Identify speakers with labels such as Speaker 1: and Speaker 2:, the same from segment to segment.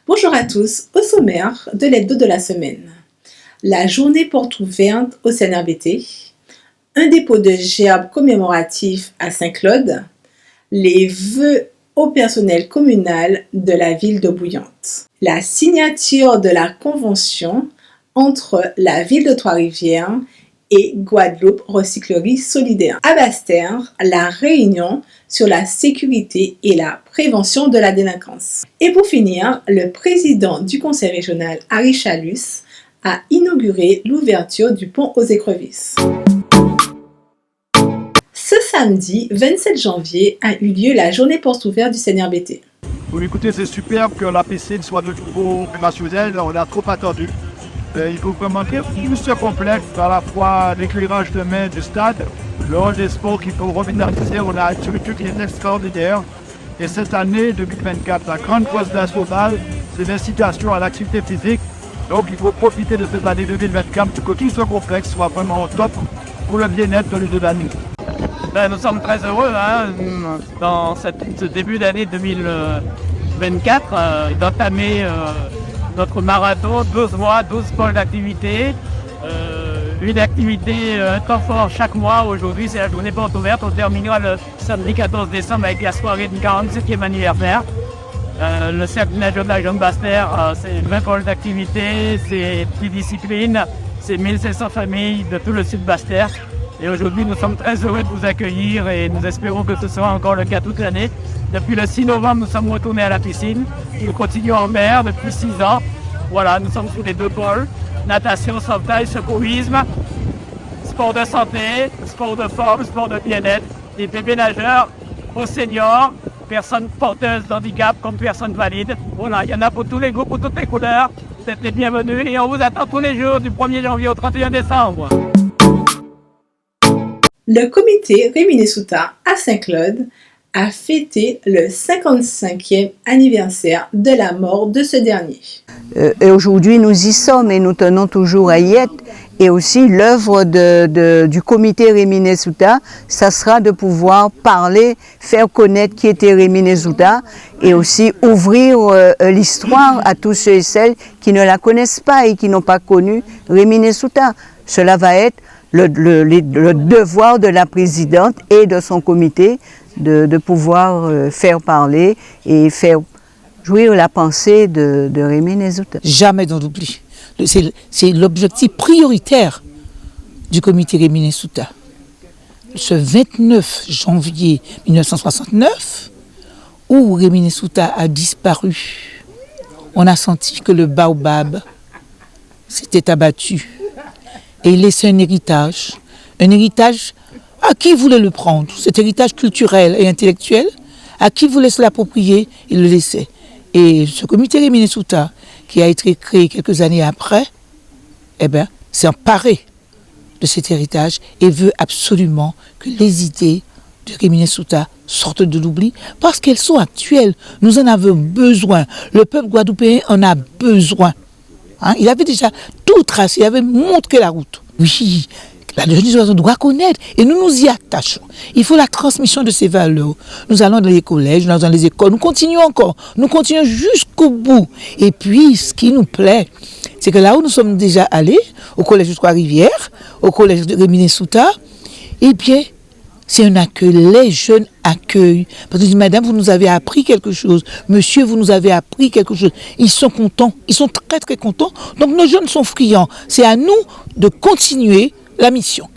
Speaker 1: Bonjour à tous, au sommaire de l'hebdo de la semaine. La journée porte ouverte au CNRBT, un dépôt de gerbes commémoratif à Saint-Claude, les vœux au personnel communal de la ville de Bouillante, la signature de la convention entre la ville de Trois-Rivières et Guadeloupe Recyclerie Solidaire. À Basse-Terre, la réunion sur la sécurité et la prévention de la délinquance. Et pour finir, le président du conseil régional, Harry Chalus, a inauguré l'ouverture du pont aux Écrevisses. Ce samedi 27 janvier a eu lieu la journée porte ouverte du CNRBT.
Speaker 2: Oui, écoutez, c'est superbe que la piscine soit de nouveau opérationnelle, on a trop attendu. Il faut vraiment dire tout ce complexe, à la fois l'éclairage de main du stade, le hall des sports qu'il faut reménager, on a un truc qui est extraordinaire. Et cette année 2024, la grande cause nationale, c'est l'incitation à l'activité physique. Donc il faut profiter de cette année 2024 pour que tout ce complexe soit vraiment au top pour le bien-être de les deux années.
Speaker 3: Nous sommes très heureux dans ce début d'année 2024 d'entamer notre marathon, 12 mois, 12 pôles d'activité. Une activité, un temps fort chaque mois. Aujourd'hui, c'est la journée porte ouverte. On terminera le samedi 14 décembre avec la soirée du 47e anniversaire. Le cercle national Jean Basse-Terre, c'est 20 pôles d'activité, c'est 10 disciplines, c'est 1500 familles de tout le sud Basse-Terre. Et aujourd'hui, nous sommes très heureux de vous accueillir et nous espérons que ce sera encore le cas toute l'année. Depuis le 6 novembre, nous sommes retournés à la piscine. Nous continuons en mer depuis 6 ans. Voilà, nous sommes sur les deux pôles. Natation, sauvetage, secourisme, sport de santé, sport de forme, sport de bien-être. Des bébés nageurs aux seniors, personnes porteuses d'handicap comme personnes valides. Voilà, il y en a pour tous les groupes, pour toutes les couleurs. Vous êtes les bienvenus et on vous attend tous les jours du 1er janvier au 31 décembre.
Speaker 1: Le comité Rimini-Souta à Saint-Claude a fêté le 55e anniversaire de la mort de ce dernier.
Speaker 4: Et aujourd'hui, nous y sommes et nous tenons toujours à y être. Et aussi, l'œuvre du comité Rimini-Souta, ça sera de pouvoir parler, faire connaître qui était Rimini-Souta et aussi ouvrir l'histoire à tous ceux et celles qui ne la connaissent pas et qui n'ont pas connu Rimini-Souta. Cela va être le devoir de la présidente et de son comité de pouvoir faire parler et faire jouir la pensée de Rimini-Souta.
Speaker 5: Jamais on l'oublie. C'est l'objectif prioritaire du comité Rimini-Souta. Ce 29 janvier 1969, où Rimini-Souta a disparu, on a senti que le baobab s'était abattu et laissait un héritage à qui voulait le prendre. Cet héritage culturel et intellectuel, à qui voulait se l'approprier, il le laissait. Et ce comité Rimini-Souta, qui a été créé quelques années après, s'est emparé de cet héritage et veut absolument que les idées de Rimini-Souta sortent de l'oubli parce qu'elles sont actuelles. Nous en avons besoin. Le peuple guadeloupéen en a besoin. Il avait déjà tout tracé, il avait montré la route. Oui, la jeunesse doit connaître et nous nous y attachons. Il faut la transmission de ces valeurs. Nous allons dans les collèges, nous allons dans les écoles, nous continuons encore, nous continuons jusqu'au bout. Et puis, ce qui nous plaît, c'est que là où nous sommes déjà allés, au collège de Trois-Rivières, au collège de Rimini-Souta, eh bien, c'est un accueil, les jeunes accueillent. Parce que je dis, madame, vous nous avez appris quelque chose. Monsieur, vous nous avez appris quelque chose. Ils sont contents, ils sont très très contents. Donc nos jeunes sont friands. C'est à nous de continuer la mission.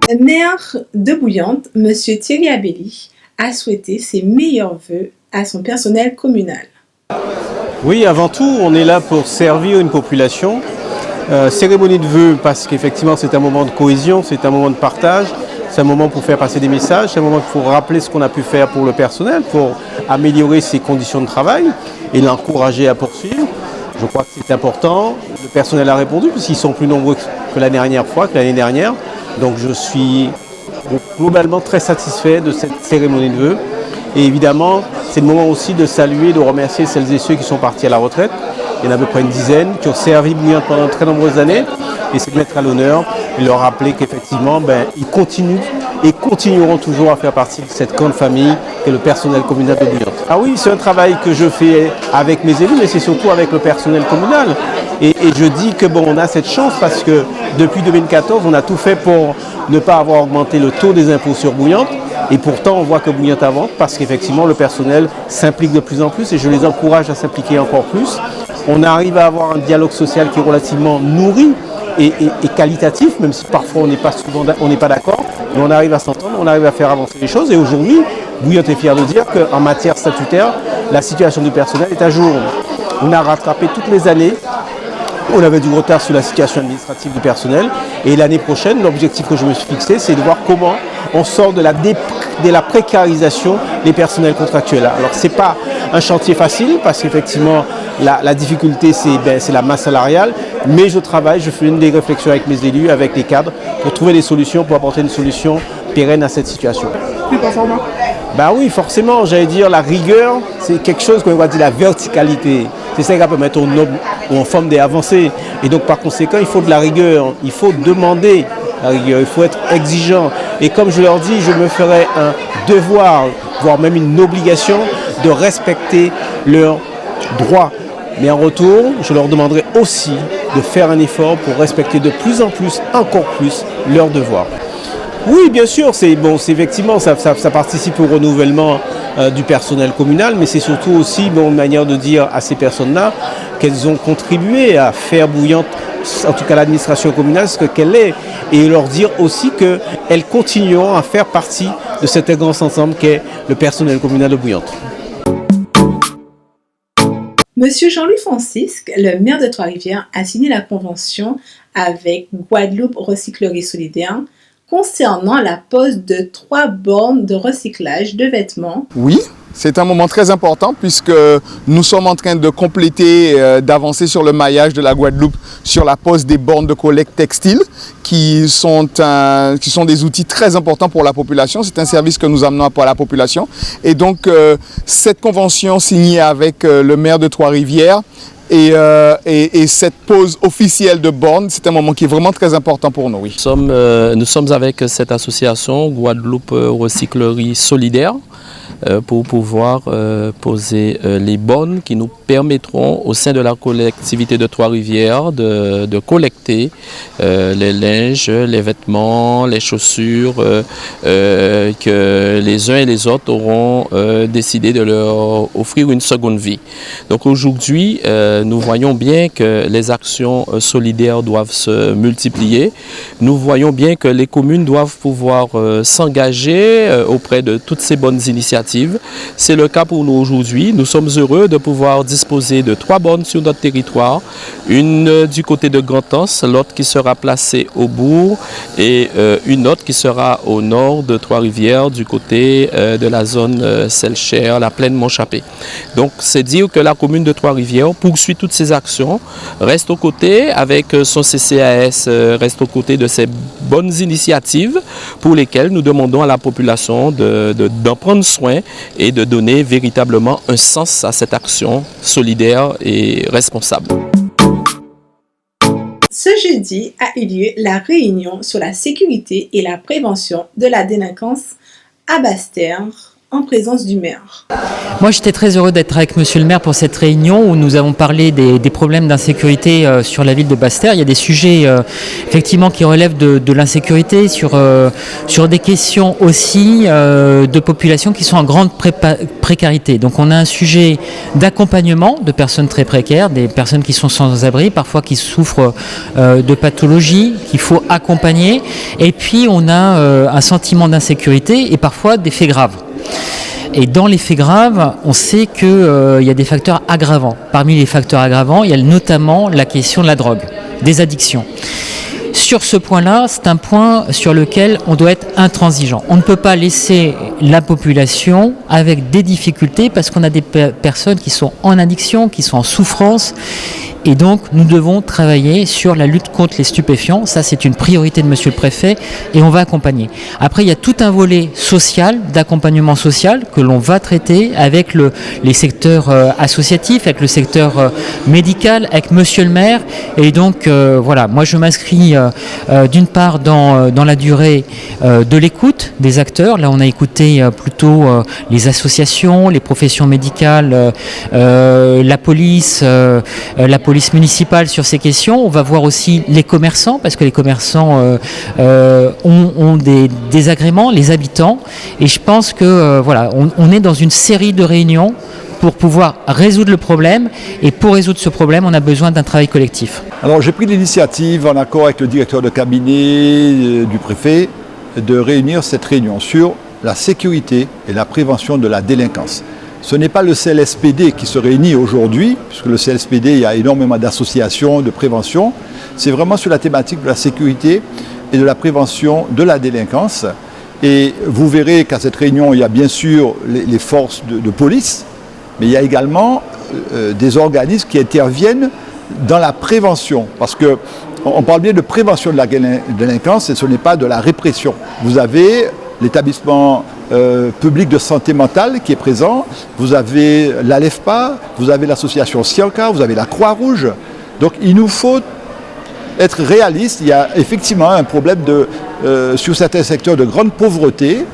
Speaker 1: Le maire de Bouillante, M. Thierry Abelli, a souhaité ses meilleurs vœux à son personnel communal.
Speaker 6: Oui, avant tout, on est là pour servir une population. Cérémonie de vœux parce qu'effectivement c'est un moment de cohésion, c'est un moment de partage, c'est un moment pour faire passer des messages, c'est un moment pour rappeler ce qu'on a pu faire pour le personnel, pour améliorer ses conditions de travail et l'encourager à poursuivre. Je crois que c'est important. Le personnel a répondu puisqu'ils sont plus nombreux que l'année dernière. Donc je suis globalement très satisfait de cette cérémonie de vœux. Et évidemment, c'est le moment aussi de saluer, de remercier celles et ceux qui sont partis à la retraite. Il y en a à peu près une dizaine qui ont servi Bouillante pendant de très nombreuses années. Et c'est de mettre à l'honneur et leur rappeler qu'effectivement, ils continuent et continueront toujours à faire partie de cette grande famille qu'est le personnel communal de Bouillante. Ah oui, c'est un travail que je fais avec mes élus, mais c'est surtout avec le personnel communal. Et je dis que bon, on a cette chance parce que depuis 2014, on a tout fait pour ne pas avoir augmenté le taux des impôts sur Bouillante. Et pourtant, on voit que Bouillante avance parce qu'effectivement, le personnel s'implique de plus en plus et je les encourage à s'impliquer encore plus. On arrive à avoir un dialogue social qui est relativement nourri et qualitatif, même si parfois on n'est pas d'accord, mais on arrive à s'entendre, on arrive à faire avancer les choses. Et aujourd'hui, Bouillante est fier de dire qu'en matière statutaire, la situation du personnel est à jour. On a rattrapé toutes les années. On avait du retard sur la situation administrative du personnel et l'année prochaine, l'objectif que je me suis fixé, c'est de voir comment on sort de la précarisation des personnels contractuels. Alors ce n'est pas un chantier facile parce qu'effectivement la difficulté c'est la masse salariale, mais je fais des réflexions avec mes élus, avec les cadres pour trouver des solutions, pour apporter une solution pérenne à cette situation.
Speaker 2: Plus performant?
Speaker 6: Ben oui, forcément, j'allais dire la rigueur, c'est quelque chose qu'on va dire la verticalité. C'est ça qui va permettre aux nobles ou en forme d'avancer. Et donc par conséquent, il faut de la rigueur, il faut demander la rigueur, il faut être exigeant. Et comme je leur dis, je me ferai un devoir, voire même une obligation de respecter leurs droits. Mais en retour, je leur demanderai aussi de faire un effort pour respecter de plus en plus, encore plus, leurs devoirs. Oui, bien sûr, effectivement, ça participe au renouvellement du personnel communal, mais c'est surtout aussi une manière de dire à ces personnes-là qu'elles ont contribué à faire Bouillante, en tout cas l'administration communale, ce qu'elle est, et leur dire aussi qu'elles continueront à faire partie de cet grand ensemble qu'est le personnel communal de Bouillante.
Speaker 1: Monsieur Jean-Louis Francisque, le maire de Trois-Rivières, a signé la convention avec Guadeloupe Recyclerie Solidaire concernant la pose de 3 bornes de recyclage de vêtements.
Speaker 7: Oui, c'est un moment très important puisque nous sommes en train de compléter, d'avancer sur le maillage de la Guadeloupe sur la pose des bornes de collecte textile qui sont des outils très importants pour la population. C'est un service que nous amenons à la population. Et donc, cette convention signée avec le maire de Trois-Rivières et cette pose officielle de bornes, c'est un moment qui est vraiment très important pour nous. Oui.
Speaker 8: Nous sommes avec cette association Guadeloupe Recyclerie Solidaire pour pouvoir poser les bornes qui nous permettront au sein de la collectivité de Trois-Rivières de collecter les linges, les vêtements, les chaussures que les uns et les autres auront décidé de leur offrir une seconde vie. Donc aujourd'hui, nous voyons bien que les actions solidaires doivent se multiplier. Nous voyons bien que les communes doivent pouvoir s'engager auprès de toutes ces bonnes initiatives. C'est le cas pour nous aujourd'hui. Nous sommes heureux de pouvoir disposer de 3 bornes sur notre territoire. Une du côté de Grand-Anse, l'autre qui sera placée au bourg et une autre qui sera au nord de Trois-Rivières du côté de la zone Selchère, la plaine Montchapé. Donc c'est dire que la commune de Trois-Rivières poursuit toutes ces actions, reste aux côtés avec son CCAS, reste aux côtés de ces bonnes initiatives pour lesquelles nous demandons à la population d'en prendre soin et de donner véritablement un sens à cette action solidaire et responsable.
Speaker 1: Ce jeudi a eu lieu la réunion sur la sécurité et la prévention de la délinquance à Basse-Terre en présence du maire.
Speaker 9: Moi, j'étais très heureux d'être avec monsieur le maire pour cette réunion où nous avons parlé des problèmes d'insécurité sur la ville de Basse-Terre. Il y a des sujets effectivement qui relèvent de l'insécurité, sur des questions aussi de populations qui sont en grande précarité. Donc on a un sujet d'accompagnement de personnes très précaires, des personnes qui sont sans abri, parfois qui souffrent de pathologies qu'il faut accompagner. Et puis on a un sentiment d'insécurité et parfois des faits graves. Et dans les faits graves, on sait qu'il y a des facteurs aggravants. Parmi les facteurs aggravants, il y a notamment la question de la drogue, des addictions. Sur ce point-là, c'est un point sur lequel on doit être intransigeant. On ne peut pas laisser la population avec des difficultés parce qu'on a des personnes qui sont en addiction, qui sont en souffrance. Et donc, nous devons travailler sur la lutte contre les stupéfiants. Ça, c'est une priorité de monsieur le préfet et on va accompagner. Après, il y a tout un volet social, d'accompagnement social que l'on va traiter avec les secteurs associatifs, avec le secteur médical, avec monsieur le maire. Et donc, voilà, moi je m'inscris d'une part dans la durée de l'écoute des acteurs. Là, on a écouté plutôt les associations, les professions médicales, la police municipale sur ces questions. On va voir aussi les commerçants, parce que les commerçants ont des agréments, les habitants. Et je pense que voilà, on est dans une série de réunions pour pouvoir résoudre le problème. Et pour résoudre ce problème, on a besoin d'un travail collectif.
Speaker 10: Alors j'ai pris l'initiative, en accord avec le directeur de cabinet du préfet, de réunir cette réunion sur la sécurité et la prévention de la délinquance. Ce n'est pas le CLSPD qui se réunit aujourd'hui, puisque le CLSPD, il y a énormément d'associations de prévention. C'est vraiment sur la thématique de la sécurité et de la prévention de la délinquance. Et vous verrez qu'à cette réunion, il y a bien sûr les forces de police, mais il y a également des organismes qui interviennent dans la prévention. Parce qu'on parle bien de prévention de la délinquance et ce n'est pas de la répression. Vous avez l'établissement public de santé mentale qui est présent, vous avez l'ALEFPA, vous avez l'association Sianka, vous avez la Croix-Rouge. Donc il nous faut être réaliste. Il y a effectivement un problème sur certains secteurs de grande pauvreté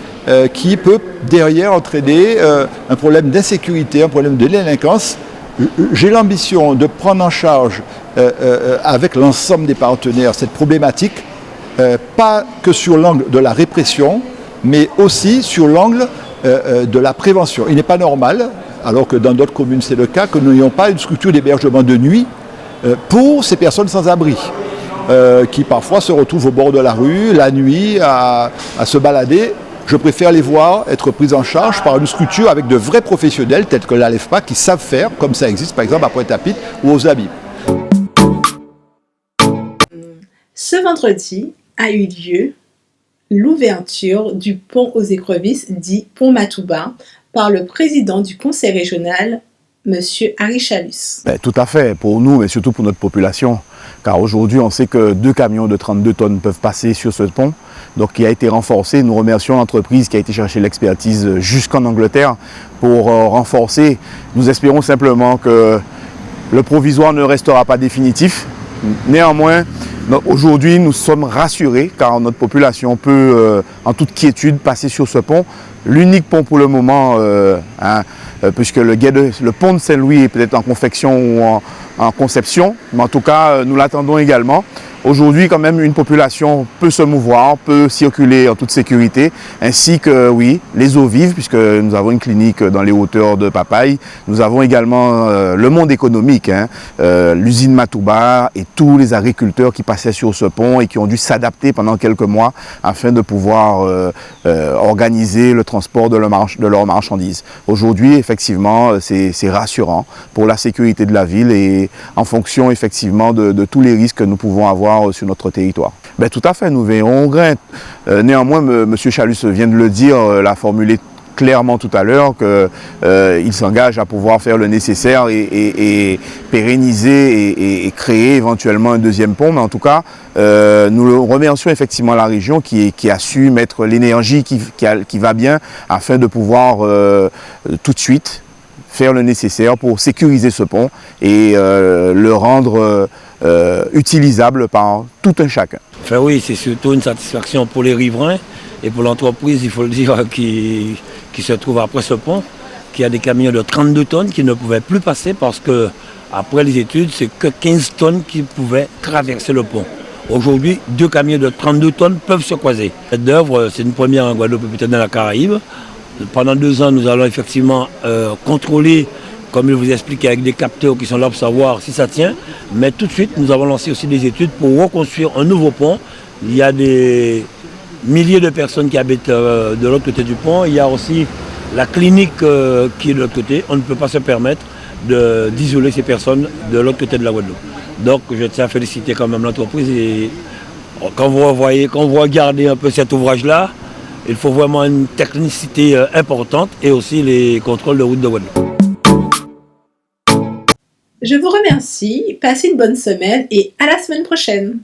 Speaker 10: qui peut derrière entraîner un problème d'insécurité, un problème de délinquance. J'ai l'ambition de prendre en charge avec l'ensemble des partenaires cette problématique, pas que sur l'angle de la répression, mais aussi sur l'angle de la prévention. Il n'est pas normal, alors que dans d'autres communes c'est le cas, que nous n'ayons pas une structure d'hébergement de nuit pour ces personnes sans abri, qui parfois se retrouvent au bord de la rue, la nuit, à se balader. Je préfère les voir être pris en charge par une structure avec de vrais professionnels tels que l'ALEFPA qui savent faire, comme ça existe par exemple à Pointe-à-Pitre ou aux Abymes.
Speaker 1: Ce vendredi a eu lieu l'ouverture du pont aux écrevisses, dit pont Matouba, par le président du conseil régional, M. Harry Chalus.
Speaker 11: Tout à fait, pour nous, mais surtout pour notre population. Car aujourd'hui, on sait que 2 camions de 32 tonnes peuvent passer sur ce pont. Donc, qui a été renforcé. Nous remercions l'entreprise qui a été chercher l'expertise jusqu'en Angleterre pour renforcer. Nous espérons simplement que le provisoire ne restera pas définitif. Néanmoins, aujourd'hui, nous sommes rassurés car notre population peut, en toute quiétude, passer sur ce pont. L'unique pont pour le moment, puisque le pont de Saint-Louis est peut-être en confection ou en conception, mais en tout cas, nous l'attendons également. Aujourd'hui, quand même, une population peut se mouvoir, peut circuler en toute sécurité, ainsi que, oui, les eaux vives, puisque nous avons une clinique dans les hauteurs de Papaye. Nous avons également le monde économique, l'usine Matouba et tous les agriculteurs qui passaient sur ce pont et qui ont dû s'adapter pendant quelques mois afin de pouvoir organiser le transport de leurs marchandises. Aujourd'hui, effectivement, c'est rassurant pour la sécurité de la ville et en fonction, effectivement, de tous les risques que nous pouvons avoir sur notre territoire. Tout à fait, nous veillerons au grain. Néanmoins, M. Chalus vient de le dire, l'a formulé clairement tout à l'heure, qu'il s'engage à pouvoir faire le nécessaire et pérenniser et créer éventuellement un deuxième pont. Mais en tout cas, nous remercions effectivement la région qui a su mettre l'énergie qui va bien afin de pouvoir tout de suite faire le nécessaire pour sécuriser ce pont et le rendre utilisable par tout un chacun.
Speaker 12: Enfin oui, c'est surtout une satisfaction pour les riverains et pour l'entreprise, il faut le dire, qui se trouve après ce pont, qui a des camions de 32 tonnes qui ne pouvaient plus passer parce que, après les études, c'est que 15 tonnes qui pouvaient traverser le pont. Aujourd'hui, 2 camions de 32 tonnes peuvent se croiser. Cette œuvre, c'est une première en Guadeloupe et peut-être dans la Caraïbe. Pendant 2 ans, nous allons effectivement contrôler, comme je vous expliquais, avec des capteurs qui sont là pour savoir si ça tient. Mais tout de suite, nous avons lancé aussi des études pour reconstruire un nouveau pont. Il y a des milliers de personnes qui habitent de l'autre côté du pont. Il y a aussi la clinique qui est de l'autre côté. On ne peut pas se permettre d'isoler ces personnes de l'autre côté de la Guadeloupe. Donc je tiens à féliciter quand même l'entreprise. Et quand vous regardez un peu cet ouvrage-là, il faut vraiment une technicité importante et aussi les contrôles de route de Guadeloupe.
Speaker 1: Je vous remercie, passez une bonne semaine et à la semaine prochaine.